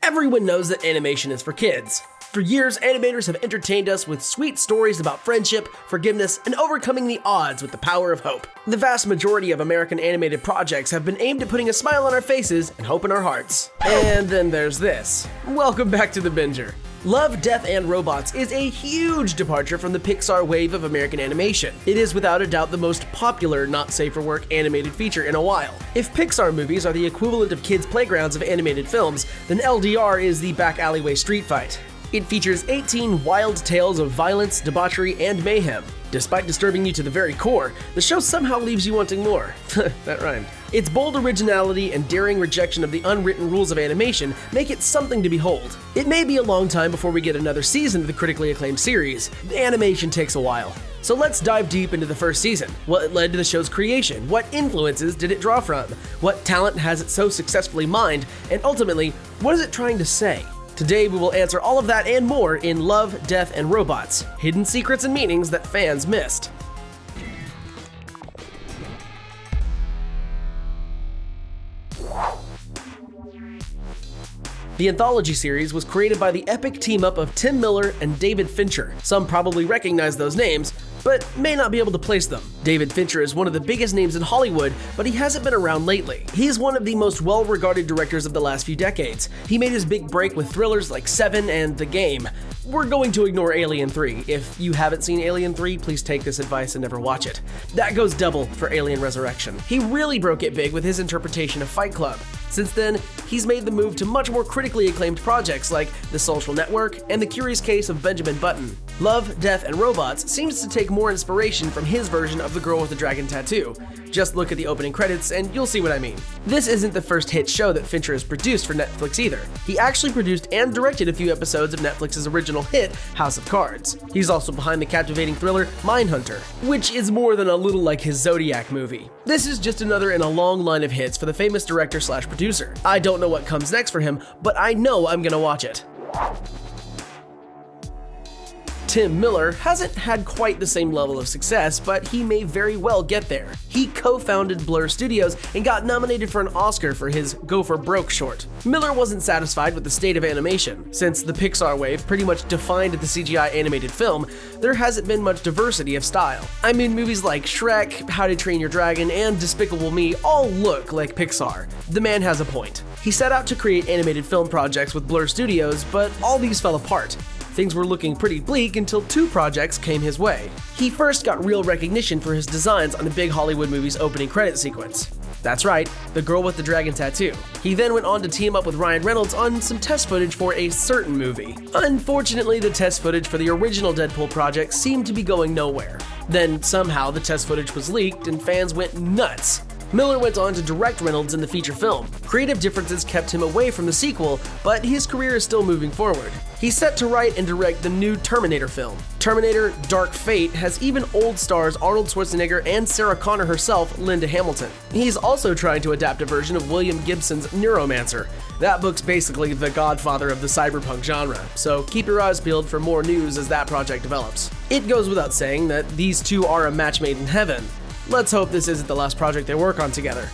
Everyone knows that animation is for kids. For years, animators have entertained us with sweet stories about friendship, forgiveness, and overcoming the odds with the power of hope. The vast majority of American animated projects have been aimed at putting a smile on our faces and hope in our hearts. And then there's this. Welcome back to The Binger. Love, Death, and Robots is a huge departure from the Pixar wave of American animation. It is without a doubt the most popular not safe for work animated feature in a while. If Pixar movies are the equivalent of kids' playgrounds of animated films, then LDR is the back alleyway street fight. It features 18 wild tales of violence, debauchery, and mayhem. Despite disturbing you to the very core, the show somehow leaves you wanting more. That rhymed. Its bold originality and daring rejection of the unwritten rules of animation make it something to behold. It may be a long time before we get another season of the critically acclaimed series. The animation takes a while. So let's dive deep into the first season. What led to the show's creation? What influences did it draw from? What talent has it so successfully mined? And ultimately, what is it trying to say? Today, we will answer all of that and more in Love, Death, and Robots, hidden secrets and meanings that fans missed. The Anthology series was created by the epic team-up of Tim Miller and David Fincher. Some probably recognize those names, but may not be able to place them. David Fincher is one of the biggest names in Hollywood, but he hasn't been around lately. He's one of the most well-regarded directors of the last few decades. He made his big break with thrillers like Seven and The Game. We're going to ignore Alien 3. If you haven't seen Alien 3, please take this advice and never watch it. That goes double for Alien Resurrection. He really broke it big with his interpretation of Fight Club. Since then, he's made the move to much more critically acclaimed projects like The Social Network and The Curious Case of Benjamin Button. Love, Death, and Robots seems to take more inspiration from his version of The Girl with the Dragon Tattoo. Just look at the opening credits and you'll see what I mean. This isn't the first hit show that Fincher has produced for Netflix either. He actually produced and directed a few episodes of Netflix's original hit, House of Cards. He's also behind the captivating thriller Mindhunter, which is more than a little like his Zodiac movie. This is just another in a long line of hits for the famous director/producer. I don't know what comes next for him, but I know I'm gonna watch it. Tim Miller hasn't had quite the same level of success, but he may very well get there. He co-founded Blur Studios and got nominated for an Oscar for his Go for Broke short. Miller wasn't satisfied with the state of animation. Since the Pixar wave pretty much defined the CGI animated film, there hasn't been much diversity of style. I mean, movies like Shrek, How to Train Your Dragon, and Despicable Me all look like Pixar. The man has a point. He set out to create animated film projects with Blur Studios, but all these fell apart. Things were looking pretty bleak until two projects came his way. He first got real recognition for his designs on the big Hollywood movie's opening credit sequence. That's right, The Girl with the Dragon Tattoo. He then went on to team up with Ryan Reynolds on some test footage for a certain movie. Unfortunately, the test footage for the original Deadpool project seemed to be going nowhere. Then somehow the test footage was leaked and fans went nuts. Miller went on to direct Reynolds in the feature film. Creative differences kept him away from the sequel, but his career is still moving forward. He's set to write and direct the new Terminator film. Terminator: Dark Fate has even old stars Arnold Schwarzenegger and Sarah Connor herself, Linda Hamilton. He's also trying to adapt a version of William Gibson's Neuromancer. That book's basically the godfather of the cyberpunk genre, so keep your eyes peeled for more news as that project develops. It goes without saying that these two are a match made in heaven. Let's hope this isn't the last project they work on together.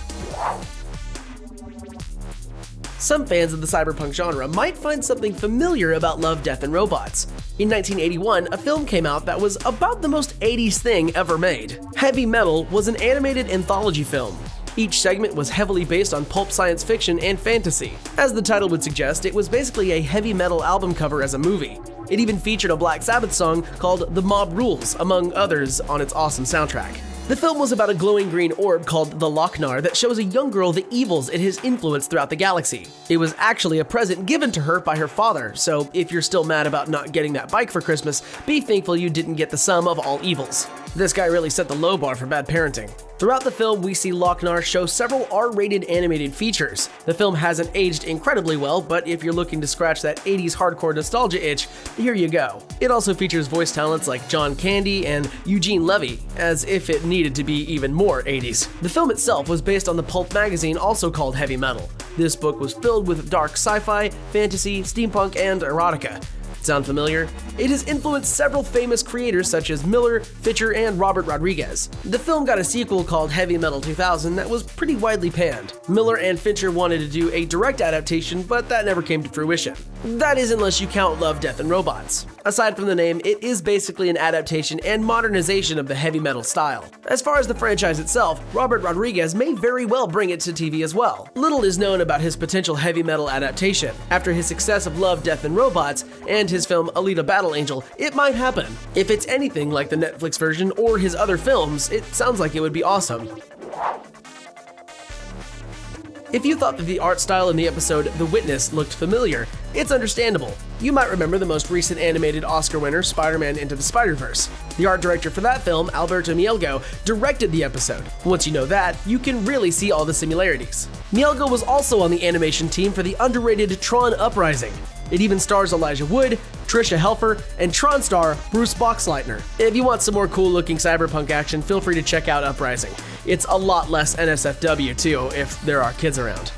Some fans of the cyberpunk genre might find something familiar about Love, Death, and Robots. In 1981, a film came out that was about the most 80s thing ever made. Heavy Metal was an animated anthology film. Each segment was heavily based on pulp science fiction and fantasy. As the title would suggest, it was basically a heavy metal album cover as a movie. It even featured a Black Sabbath song called The Mob Rules, among others, on its awesome soundtrack. The film was about a glowing green orb called the Lochnar that shows a young girl the evils it has influenced throughout the galaxy. It was actually a present given to her by her father, so if you're still mad about not getting that bike for Christmas, be thankful you didn't get the sum of all evils. This guy really set the low bar for bad parenting. Throughout the film, we see Lochnar show several R-rated animated features. The film hasn't aged incredibly well, but if you're looking to scratch that 80s hardcore nostalgia itch, here you go. It also features voice talents like John Candy and Eugene Levy, as if it needed to be even more 80s. The film itself was based on the pulp magazine also called Heavy Metal. This book was filled with dark sci-fi, fantasy, steampunk, and erotica. Sound familiar? It has influenced several famous creators such as Miller, Fincher, and Robert Rodriguez. The film got a sequel called Heavy Metal 2000 that was pretty widely panned. Miller and Fincher wanted to do a direct adaptation, but that never came to fruition. That is unless you count Love, Death, and Robots. Aside from the name, it is basically an adaptation and modernization of the heavy metal style. As far as the franchise itself, Robert Rodriguez may very well bring it to TV as well. Little is known about his potential heavy metal adaptation. After his success of Love, Death, and Robots, and his film Alita Battle Angel, it might happen. If it's anything like the Netflix version or his other films, it sounds like it would be awesome. If you thought that the art style in the episode The Witness looked familiar, it's understandable. You might remember the most recent animated Oscar winner, Spider-Man Into the Spider-Verse. The art director for that film, Alberto Mielgo, directed the episode. Once you know that, you can really see all the similarities. Mielgo was also on the animation team for the underrated Tron Uprising. It even stars Elijah Wood, Tricia Helfer, and Tron star Bruce Boxleitner. If you want some more cool-looking cyberpunk action, feel free to check out Uprising. It's a lot less NSFW too, if there are kids around.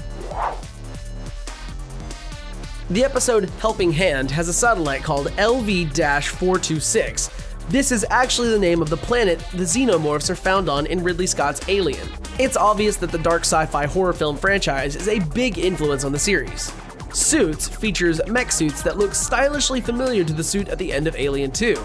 The episode Helping Hand has a satellite called LV-426. This is actually the name of the planet the xenomorphs are found on in Ridley Scott's Alien. It's obvious that the dark sci-fi horror film franchise is a big influence on the series. Suits features mech suits that look stylishly familiar to the suit at the end of Alien 2.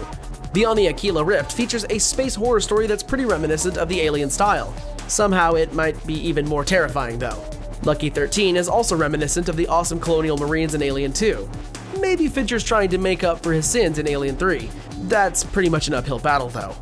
Beyond the Aquila Rift features a space horror story that's pretty reminiscent of the Alien style. Somehow it might be even more terrifying though. Lucky 13 is also reminiscent of the awesome colonial marines in Alien 2. Maybe Fincher's trying to make up for his sins in Alien 3. That's pretty much an uphill battle though.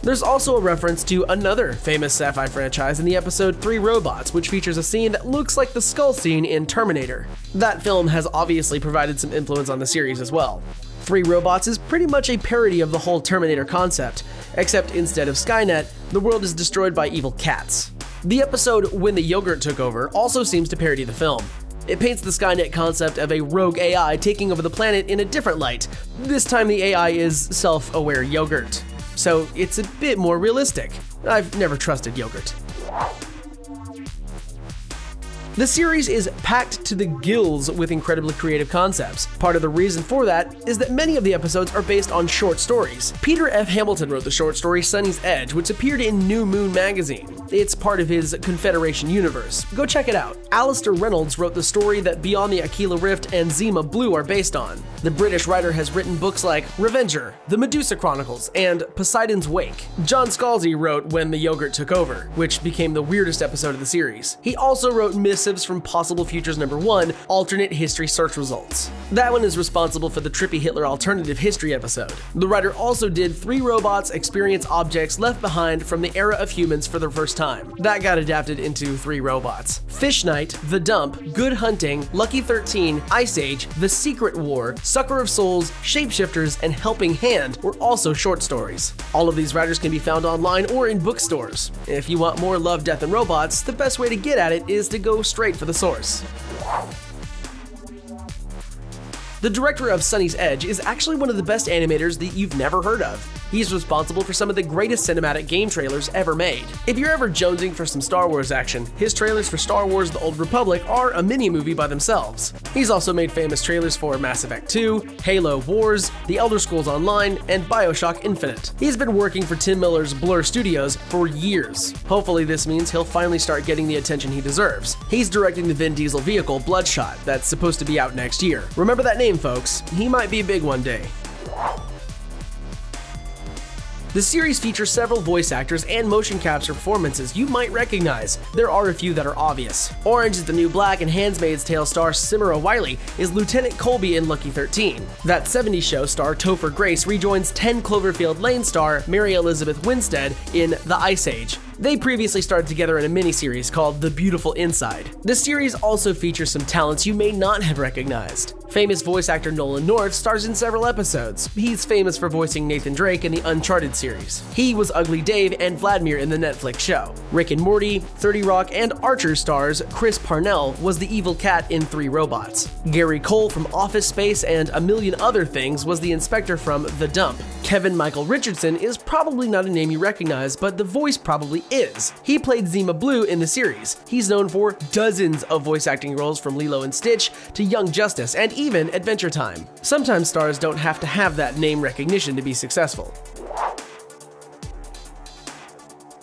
There's also a reference to another famous sci-fi franchise in the episode 3 Robots, which features a scene that looks like the skull scene in Terminator. That film has obviously provided some influence on the series as well. 3 Robots is pretty much a parody of the whole Terminator concept, except instead of Skynet, the world is destroyed by evil cats. The episode When the Yogurt Took Over also seems to parody the film. It paints the Skynet concept of a rogue AI taking over the planet in a different light. This time the AI is self-aware yogurt. So it's a bit more realistic. I've never trusted yogurt. The series is packed to the gills with incredibly creative concepts. Part of the reason for that is that many of the episodes are based on short stories. Peter F. Hamilton wrote the short story Sunny's Edge, which appeared in New Moon magazine. It's part of his Confederation universe. Go check it out. Alistair Reynolds wrote the story that Beyond the Aquila Rift and Zima Blue are based on. The British writer has written books like Revenger, The Medusa Chronicles, and Poseidon's Wake. John Scalzi wrote When the Yogurt Took Over, which became the weirdest episode of the series. He also wrote Missives from Possible Futures #1, Alternate History Search Results. That one is responsible for the Trippy Hitler Alternative History episode. The writer also did 3 Robots Experience Objects Left Behind from the Era of Humans for the First Time. That got adapted into 3 Robots. Fish Night, The Dump, Good Hunting, Lucky 13, Ice Age, The Secret War, Sucker of Souls, Shapeshifters, and Helping Hand were also short stories. All of these writers can be found online or in bookstores. If you want more Love, Death, and Robots, the best way to get at it is to go straight for the source. The director of Sunny's Edge is actually one of the best animators that you've never heard of. He's responsible for some of the greatest cinematic game trailers ever made. If you're ever jonesing for some Star Wars action, his trailers for Star Wars The Old Republic are a mini-movie by themselves. He's also made famous trailers for Mass Effect 2, Halo Wars, The Elder Scrolls Online, and BioShock Infinite. He's been working for Tim Miller's Blur Studios for years. Hopefully this means he'll finally start getting the attention he deserves. He's directing the Vin Diesel vehicle Bloodshot that's supposed to be out next year. Remember that name, folks. He might be big one day. The series features several voice actors and motion capture performances you might recognize. There are a few that are obvious. Orange is the New Black and Handmaid's Tale star Samira Wiley is Lieutenant Colby in Lucky 13. That 70s Show star Topher Grace rejoins 10 Cloverfield Lane star Mary Elizabeth Winstead in The Ice Age. They previously starred together in a miniseries called The Beautiful Inside. The series also features some talents you may not have recognized. Famous voice actor Nolan North stars in several episodes. He's famous for voicing Nathan Drake in the Uncharted series. He was Ugly Dave and Vladimir in the Netflix show. Rick and Morty, 30 Rock, and Archer stars Chris Parnell was the evil cat in 3 Robots. Gary Cole from Office Space and a million other things was the inspector from The Dump. Kevin Michael Richardson is probably not a name you recognize, but the voice probably is. He played Zima Blue in the series. He's known for dozens of voice acting roles from Lilo and Stitch to Young Justice and even Adventure Time. Sometimes stars don't have to have that name recognition to be successful.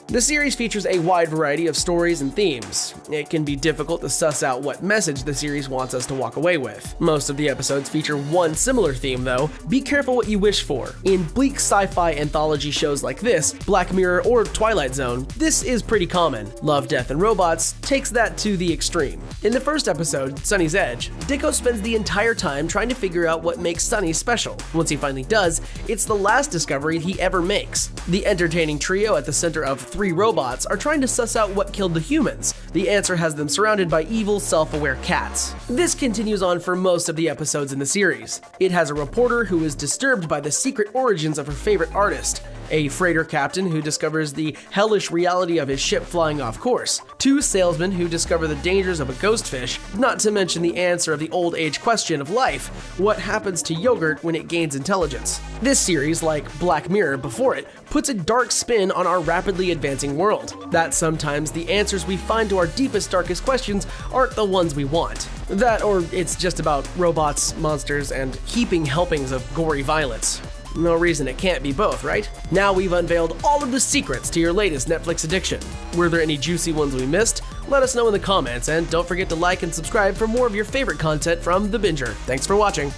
The series features a wide variety of stories and themes. It can be difficult to suss out what message the series wants us to walk away with. Most of the episodes feature one similar theme though. Be careful what you wish for. In bleak sci-fi anthology shows like this, Black Mirror or Twilight Zone, this is pretty common. Love, Death, and Robots takes that to the extreme. In the first episode, Sunny's Edge, Dicko spends the entire time trying to figure out what makes Sunny special. Once he finally does, it's the last discovery he ever makes. The entertaining trio at the center of three robots are trying to suss out what killed the humans. The answer has them surrounded by evil, self-aware cats. This continues on for most of the episodes in the series. It has a reporter who is disturbed by the secret origins of her favorite artist, a freighter captain who discovers the hellish reality of his ship flying off course, two salesmen who discover the dangers of a ghost fish, not to mention the answer of the old age question of life: what happens to yogurt when it gains intelligence? This series, like Black Mirror before it, puts a dark spin on our rapidly advancing world. That sometimes the answers we find to our deepest, darkest questions aren't the ones we want. That, or it's just about robots, monsters, and heaping helpings of gory violence. No reason it can't be both, right? Now we've unveiled all of the secrets to your latest Netflix addiction. Were there any juicy ones we missed? Let us know in the comments, and don't forget to like and subscribe for more of your favorite content from The Binger. Thanks for watching.